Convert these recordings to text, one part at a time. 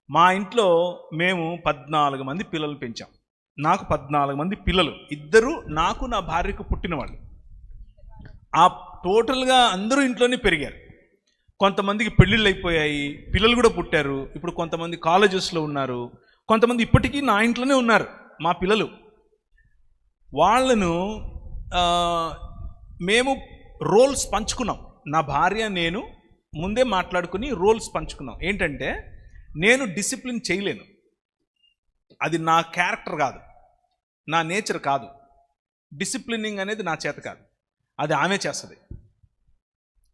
మా ఇంట్లో మేము 14 మంది పిల్లలు పెంచాం. నాకు 14 మంది పిల్లలు, ఇద్దరు నాకు నా భార్యకు పుట్టిన వాళ్ళు. ఆ టోటల్గా అందరూ ఇంట్లోనే పెరిగారు. కొంతమందికి పెళ్ళిళ్ళు అయిపోయాయి, పిల్లలు కూడా పుట్టారు. ఇప్పుడు కొంతమంది కాలేజెస్లో ఉన్నారు, కొంతమంది ఇప్పటికీ నా ఇంట్లోనే ఉన్నారు మా పిల్లలు. వాళ్ళను మేము రోల్స్ పంచుకున్నాం. నా భార్య నేను ముందే మాట్లాడుకుని రోల్స్ పంచుకున్నాం. ఏంటంటే, నేను డిసిప్లిన్ చేయలేను, అది నా క్యారెక్టర్ కాదు, నా నేచర్ కాదు. డిసిప్లినింగ్ అనేది నా చేత కాదు, అది ఆమె చేస్తుంది.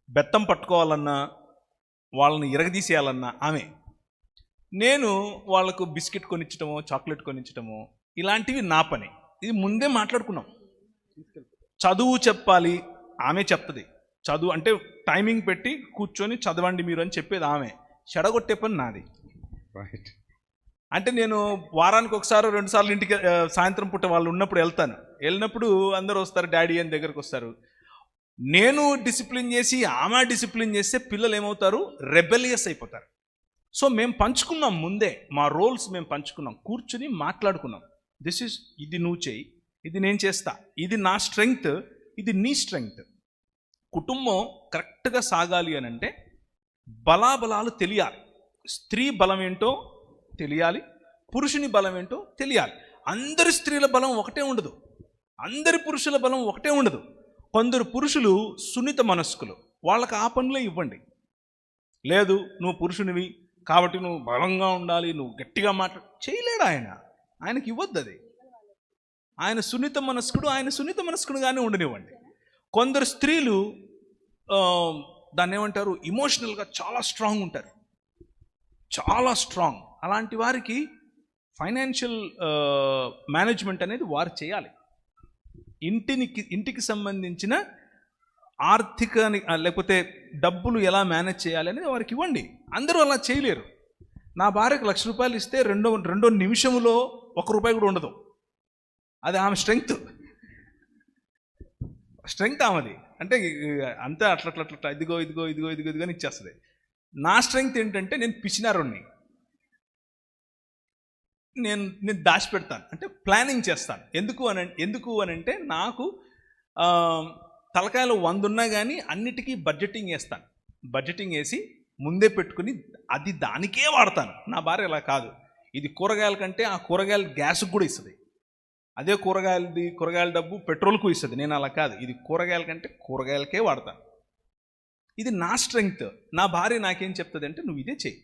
బెత్తం పట్టుకోవాలన్నా, వాళ్ళని ఇరగదీసేయాలన్నా ఆమె. నేను వాళ్ళకు బిస్కెట్ కొనిచ్చటమో చాక్లెట్ కొనిచ్చటమో ఇలాంటివి నా పని. ఇది ముందే మాట్లాడుకున్నాం. చదువు చెప్పాలి, ఆమె చెప్తుంది. చదువు అంటే టైమింగ్ పెట్టి కూర్చొని చదవండి మీరు అని చెప్పేది ఆమె. చెడగొట్టే పని నాది. రైట్. అంటే నేను వారానికి ఒకసారి 2 సార్లు ఇంటికి సాయంత్రం పూట వాళ్ళు ఉన్నప్పుడు వెళ్తాను. వెళ్ళినప్పుడు అందరూ వస్తారు, డాడీ అని దగ్గరకు వస్తారు. నేను డిసిప్లిన్ చేసి ఆమె డిసిప్లిన్ చేస్తే పిల్లలు ఏమవుతారు, రెబెలియస్ అయిపోతారు. సో మేము పంచుకున్నాం ముందే, మా రోల్స్ మేము పంచుకున్నాం, కూర్చుని మాట్లాడుకున్నాం. ఇది నువ్వు చేయి, ఇది నేను చేస్తా, ఇది నా స్ట్రెంగ్త్, ఇది నీ స్ట్రెంగ్త్. కుటుంబం కరెక్ట్గా సాగాలి అని అంటే బలాబలాలు తెలియాలి. స్త్రీ బలం ఏంటో తెలియాలి, పురుషుని బలం ఏంటో తెలియాలి. అందరి స్త్రీల బలం ఒకటే ఉండదు, అందరి పురుషుల బలం ఒకటే ఉండదు. కొందరు పురుషులు సున్నిత మనస్కులు, వాళ్ళకి ఆ పనులే ఇవ్వండి. లేదు నువ్వు పురుషునివి కాబట్టి నువ్వు బలంగా ఉండాలి, నువ్వు గట్టిగా చేయలేడు ఆయనకి ఇవ్వద్దు అది. ఆయన సున్నిత మనస్కుడుగానే ఉండనివ్వండి. కొందరు స్త్రీలు దాన్ని ఏమంటారు, ఇమోషనల్గా చాలా స్ట్రాంగ్ ఉంటారు, చాలా స్ట్రాంగ్. అలాంటి వారికి ఫైనాన్షియల్ మేనేజ్మెంట్ అనేది వారు చేయాలి. ఇంటికి సంబంధించిన ఆర్థిక లేకపోతే డబ్బులు ఎలా మేనేజ్ చేయాలి అనేది వారికి ఇవ్వండి. అందరూ అలా చేయలేరు. నా భార్యకు ₹1,00,000 ఇస్తే రెండో నిమిషంలో ₹1 కూడా ఉండదు. అది ఆమె స్ట్రెంగ్త్ ఆమెది. అంటే అంతా అట్లా ఇదిగో అని ఇచ్చేస్తుంది. నా స్ట్రెంగ్త్ ఏంటంటే, నేను పిచ్చినారుణ్ణి, నేను దాచిపెడతాను, అంటే ప్లానింగ్ చేస్తాను. ఎందుకు అని అంటే నాకు తలకాయలో 100 ఉన్నా కానీ అన్నిటికీ బడ్జెటింగ్ వేస్తాను. బడ్జెటింగ్ వేసి ముందే పెట్టుకుని అది దానికే వాడతాను. నా భార్య అలా కాదు. ఇది కూరగాయల కంటే ఆ కూరగాయల గ్యాస్కి కూడా ఇస్తుంది, అదే కూరగాయల డబ్బు పెట్రోల్కు ఇస్తుంది. నేను అలా కాదు, ఇది కూరగాయల కంటే కూరగాయలకే వాడతాను. ఇది నా స్ట్రెంగ్త్. నా భార్య నాకేం చెప్తుంది అంటే, నువ్వు ఇదే చెయ్యి,